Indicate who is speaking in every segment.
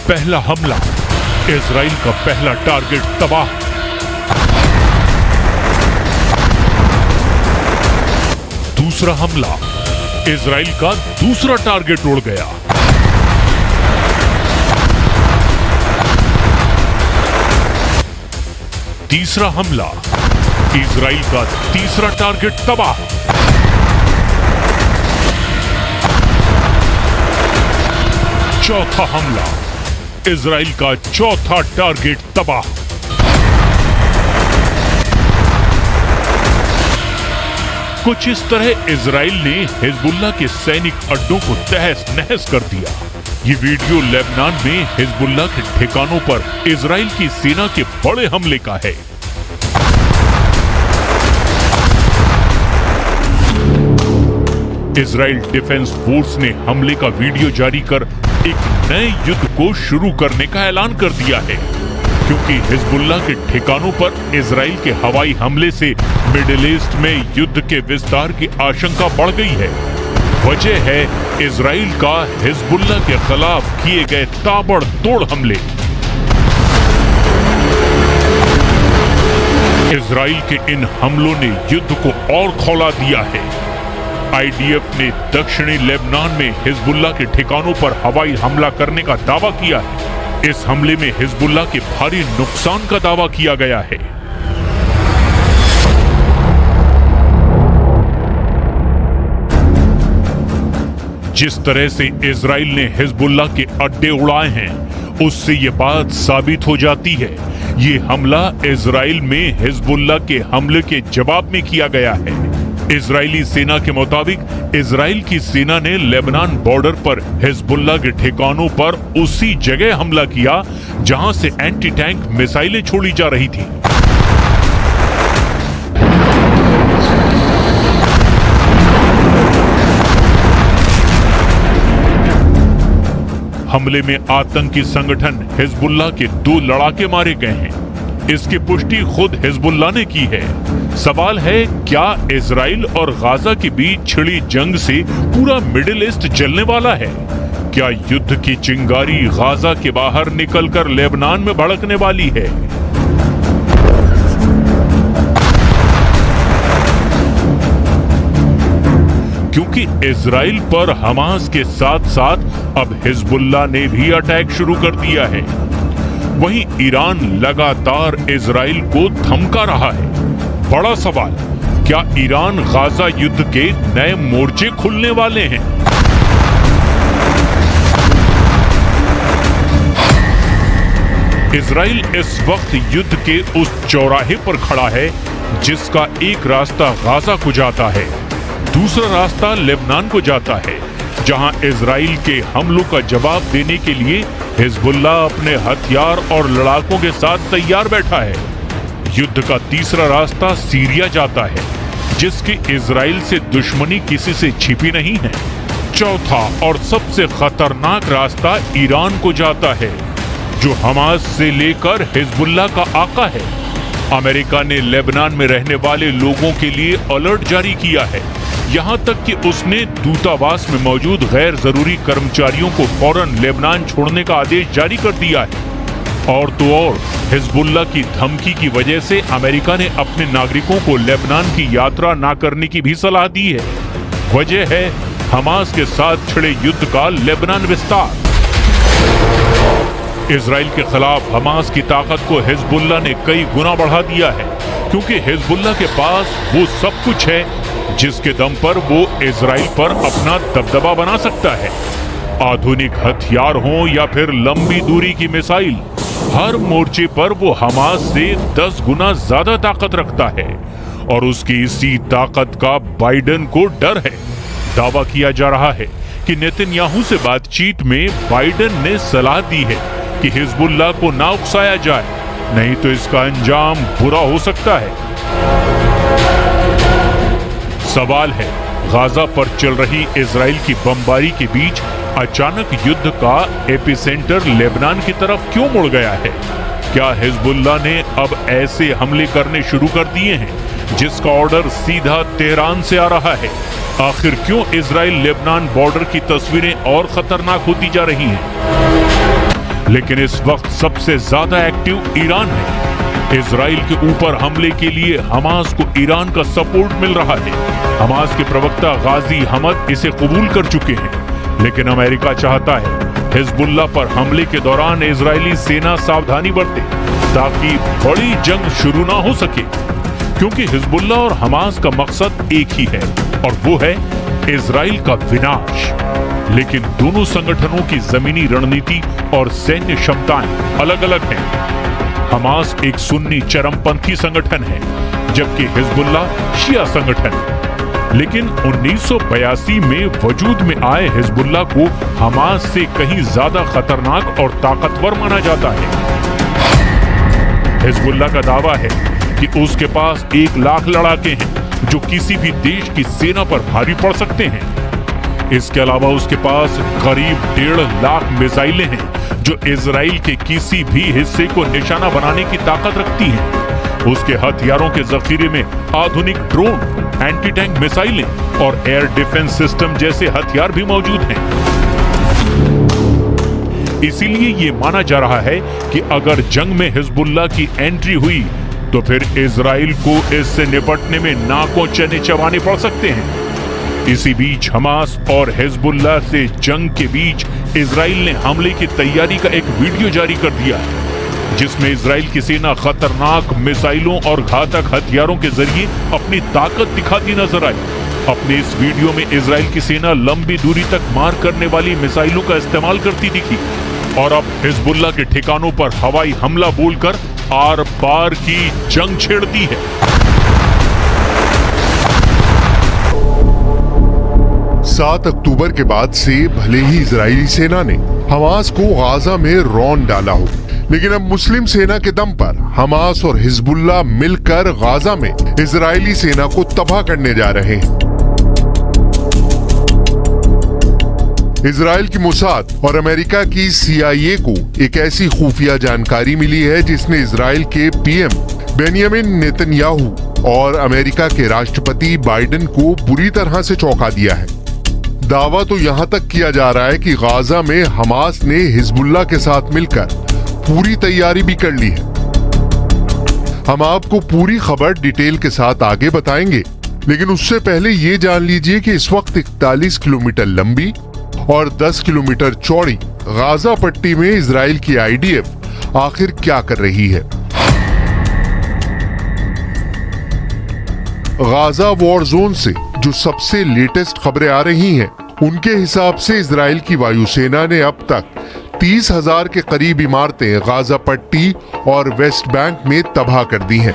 Speaker 1: पहला हमला, इजराइल का पहला टारगेट तबाह। दूसरा हमला, इजराइल का दूसरा टारगेट उड़ गया। तीसरा हमला, इजराइल का तीसरा टारगेट तबाह। चौथा हमला, इजराइल का चौथा टारगेट तबाह। कुछ इस तरह इजराइल ने हिजबुल्लाह के सैनिक अड्डों को तहस नहस कर दिया। ये वीडियो लेबनान में हिजबुल्लाह के ठिकानों पर इजराइल की सेना के बड़े हमले का है। इजराइल डिफेंस फोर्स ने हमले का वीडियो जारी कर एक नए युद्ध को शुरू करने का ऐलान कर दिया है, क्योंकि हिजबुल्लाह के ठिकानों पर इजराइल के हवाई हमले से मिडिल ईस्ट में युद्ध के विस्तार की आशंका बढ़ गई है। वजह है इजराइल का हिजबुल्लाह के खिलाफ किए गए ताबड़तोड़ हमले। इजराइल के इन हमलों ने युद्ध को और खौला दिया है। आईडीएफ ने दक्षिणी लेबनान में हिजबुल्लाह के ठिकानों पर हवाई हमला करने का दावा किया है। इस हमले में हिजबुल्लाह के भारी नुकसान का दावा किया गया है। जिस तरह से इजराइल ने हिजबुल्लाह के अड्डे उड़ाए हैं, उससे ये बात साबित हो जाती है ये हमला इजराइल में हिजबुल्लाह के हमले के जवाब में किया गया है। इजरायली सेना के मुताबिक इजराइल की सेना ने लेबनान बॉर्डर पर हिजबुल्लाह के ठिकानों पर उसी जगह हमला किया जहां से एंटी टैंक मिसाइलें छोड़ी जा रही थी। हमले में आतंकी संगठन हिजबुल्लाह के 2 लड़ाके मारे गए हैं। इसकी पुष्टि खुद हिजबुल्लाह ने की है। सवाल है, क्या इजराइल और गाजा के बीच छिड़ी जंग से पूरा मिडिल ईस्ट जलने वाला है? क्या युद्ध की चिंगारी गाजा के बाहर निकलकर लेबनान में भड़कने वाली है? क्योंकि इजराइल पर हमास के साथ साथ अब हिजबुल्लाह ने भी अटैक शुरू कर दिया है। वहीं ईरान लगातार इजराइल को धमका रहा है। बड़ा सवाल, क्या ईरान गाजा युद्ध के नए मोर्चे खुलने वाले हैं? इजराइल इस वक्त युद्ध के उस चौराहे पर खड़ा है जिसका एक रास्ता गाजा को जाता है, दूसरा रास्ता लेबनान को जाता है, जहां इजराइल के हमलों का जवाब देने के लिए हिजबुल्लाह अपने हथियार और लड़ाकों के साथ तैयार बैठा है। युद्ध का तीसरा रास्ता सीरिया जाता है, जिसकी इजराइल से दुश्मनी किसी से छिपी नहीं है। चौथा और सबसे खतरनाक रास्ता ईरान को जाता है, जो हमास से लेकर हिजबुल्लाह का आका है। अमेरिका ने लेबनान में रहने वाले लोगों के लिए अलर्ट जारी किया है। यहाँ तक कि उसने दूतावास में मौजूद गैर जरूरी कर्मचारियों को फौरन लेबनान छोड़ने का आदेश जारी कर दिया है। और तो और हिजबुल्लाह की धमकी की वजह से अमेरिका ने अपने नागरिकों को लेबनान की यात्रा ना करने की भी सलाह दी है। वजह है हमास के साथ छिड़े युद्ध का लेबनान विस्तार। इजराइल के खिलाफ हमास की ताकत को हिजबुल्लाह ने कई गुना बढ़ा दिया है, क्योंकि हिजबुल्लाह के पास वो सब कुछ है जिसके दम पर वो इजराइल पर अपना दबदबा बना सकता है। आधुनिक हथियार हो या फिर लंबी दूरी की मिसाइल, हर मोर्चे पर वो हमास से 10 गुना ज्यादा ताकत रखता है। और उसकी इसी ताकत का बाइडेन को डर है। दावा किया जा रहा है कि नेतन्याहू से बातचीत में बाइडेन ने सलाह दी है कि हिजबुल्लाह को ना उकसाया जाए, नहीं तो इसका अंजाम बुरा हो सकता है। सवाल है, गाजा पर चल रही इजराइल की बमबारी के बीच अचानक युद्ध का एपिसेंटर लेबनान की तरफ क्यों मुड़ गया है? क्या हिजबुल्लाह ने अब ऐसे हमले करने शुरू कर दिए हैं जिसका ऑर्डर सीधा तेहरान से आ रहा है? आखिर क्यों इजराइल लेबनान बॉर्डर की तस्वीरें और खतरनाक होती जा रही हैं? लेकिन इस वक्त सबसे ज्यादा एक्टिव ईरान है। इजराइल के ऊपर हमले के लिए हमास को ईरान का सपोर्ट मिल रहा है। हमास के प्रवक्ता गाजी हमद इसे कबूल कर चुके हैं, लेकिन अमेरिका चाहता है हिजबुल्लाह पर हमले के दौरान इजरायली सेना सावधानी बरते ताकि बड़ी जंग शुरू ना हो सके, क्योंकि हिजबुल्लाह और हमास का मकसद एक ही है और वो है इजराइल का विनाश। लेकिन दोनों संगठनों की जमीनी रणनीति और सैन्य क्षमताएं अलग अलग हैं। हमास एक सुन्नी चरमपंथी संगठन है, जबकि हिजबुल्लाह शिया संगठन। लेकिन 1982 में वजूद में आए हिजबुल्लाह को हमास से कहीं ज्यादा खतरनाक और ताकतवर माना जाता है। हिजबुल्लाह का दावा है कि उसके पास 1 लाख लड़ाके हैं जो किसी भी देश की सेना पर भारी पड़ सकते हैं। इसके अलावा उसके पास करीब 1.5 लाख मिसाइलें हैं जो इजराइल के किसी भी हिस्से को निशाना बनाने की ताकत रखती हैं। उसके हथियारों के जखीरे में आधुनिक ड्रोन, एंटी टैंक मिसाइलें और एयर डिफेंस सिस्टम जैसे हथियार भी मौजूद हैं। इसीलिए ये माना जा रहा है कि अगर जंग में हिजबुल्लाह की एंट्री हुई तो फिर इजराइल को इससे निपटने में नाकों चने चबाने पड़ सकते हैं। इसी बीच हमास और हिजबुल्लाह से जंग के बीच इजराइल ने हमले की तैयारी का एक वीडियो जारी कर दिया है, जिसमें इजराइल की सेना खतरनाक मिसाइलों और घातक हथियारों के जरिए अपनी ताकत दिखाती नजर आई। अपने इस वीडियो में इजराइल की सेना लंबी दूरी तक मार करने वाली मिसाइलों का इस्तेमाल करती दिखी और अब हिजबुल्लाह के ठिकानों पर हवाई हमला बोलकर आर पार की जंग छेड़ती है।
Speaker 2: 7 अक्टूबर के बाद से भले ही इजरायली सेना ने हमास को गाजा में रौंद डाला हो, लेकिन अब मुस्लिम सेना के दम पर हमास और हिजबुल्लाह मिलकर गाजा में इजरायली सेना को तबाह करने जा रहे हैं। इजराइल की मोसाद और अमेरिका की CIA को एक ऐसी खुफिया जानकारी मिली है जिसने इजराइल के PM बेंयामिन नेतन्याहू और अमेरिका के राष्ट्रपति बाइडेन को बुरी तरह से चौंका दिया है। दावा तो यहाँ तक किया जा रहा है कि गाजा में हमास ने हिजबुल्लाह के साथ मिलकर पूरी तैयारी भी कर ली है। हम आपको पूरी खबर डिटेल के साथ आगे बताएंगे, लेकिन उससे पहले ये जान लीजिए कि इस वक्त 41 किलोमीटर लंबी और 10 किलोमीटर चौड़ी गाजा पट्टी में इजराइल की IDF आखिर क्या कर रही है। गाजा वॉर जोन से जो सबसे लेटेस्ट खबरें आ रही हैं, उनके हिसाब से इजराइल की वायुसेना ने अब तक 30,000 के करीब इमारतें गाजा पट्टी और वेस्ट बैंक में तबाह कर दी हैं।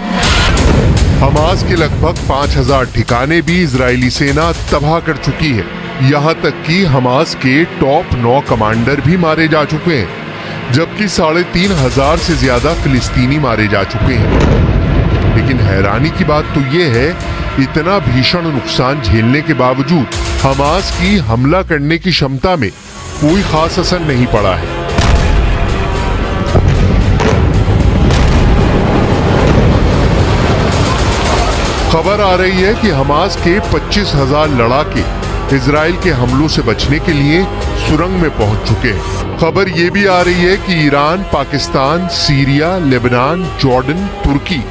Speaker 2: हमास के लगभग 5,000 ठिकाने भी इजरायली सेना तबाह कर चुकी है। यहाँ तक कि हमास के टॉप 9 कमांडर भी मारे जा चुके हैं, जबकि 3,500 से ज्यादा फिलिस्तीनी मारे जा चुके हैं। लेकिन हैरानी की बात तो ये है, इतना भीषण नुकसान झेलने के बावजूद हमास की हमला करने की क्षमता में कोई खास असर नहीं पड़ा है। खबर आ रही है कि हमास के 25,000 लड़ाके इजराइल के हमलों से बचने के लिए सुरंग में पहुंच चुके हैं। खबर ये भी आ रही है कि Iran, Pakistan, Syria, Lebanon, Jordan, तुर्की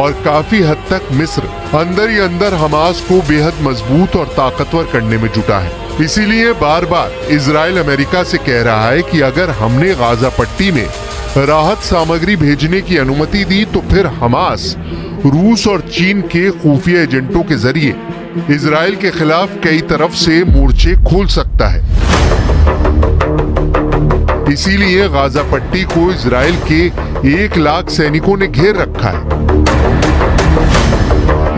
Speaker 2: और काफी हद तक मिस्र अंदर ही अंदर हमास को बेहद मजबूत और ताकतवर करने में जुटा है। इसीलिए बार बार इजराइल अमेरिका से कह रहा है कि अगर हमने गाजा पट्टी में राहत सामग्री भेजने की अनुमति दी तो फिर हमास रूस और चीन के खुफिया एजेंटों के जरिए इजराइल के खिलाफ कई तरफ से मोर्चे खोल सकता है। इसीलिए गाजा पट्टी को इजराइल के 1 लाख सैनिकों ने घेर रखा है।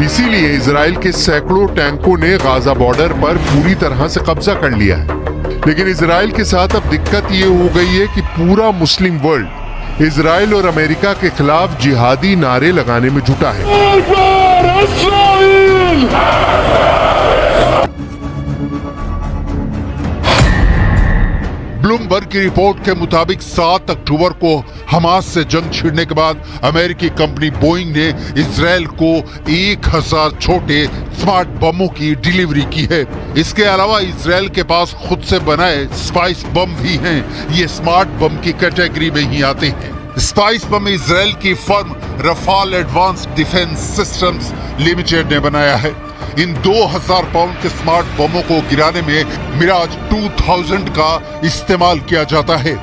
Speaker 2: इसीलिए इजराइल के सैकड़ों टैंकों ने गाजा बॉर्डर पर पूरी तरह से कब्जा कर लिया है। लेकिन इजराइल के साथ अब दिक्कत ये हो गई है कि पूरा मुस्लिम वर्ल्ड इजराइल और अमेरिका के खिलाफ जिहादी नारे लगाने में जुटा है।
Speaker 3: ब्लूमबर्ग की रिपोर्ट के मुताबिक 7 अक्टूबर को हमास से जंग छिड़ने के बाद अमेरिकी कंपनी बोइंग ने इजराइल को 1000 छोटे स्मार्ट बमों की डिलीवरी की है। इसके अलावा इजराइल के पास खुद से बनाए स्पाइस बम भी हैं। ये स्मार्ट बम की कैटेगरी में ही आते हैं। स्पाइस बम इजराइल की firm Rafale advance defence systems limited ने बनाया है। इन 2000 पाउंड के स्मार्ट बमों को गिराने में मिराज 2000 का इस्तेमाल किया जाता है।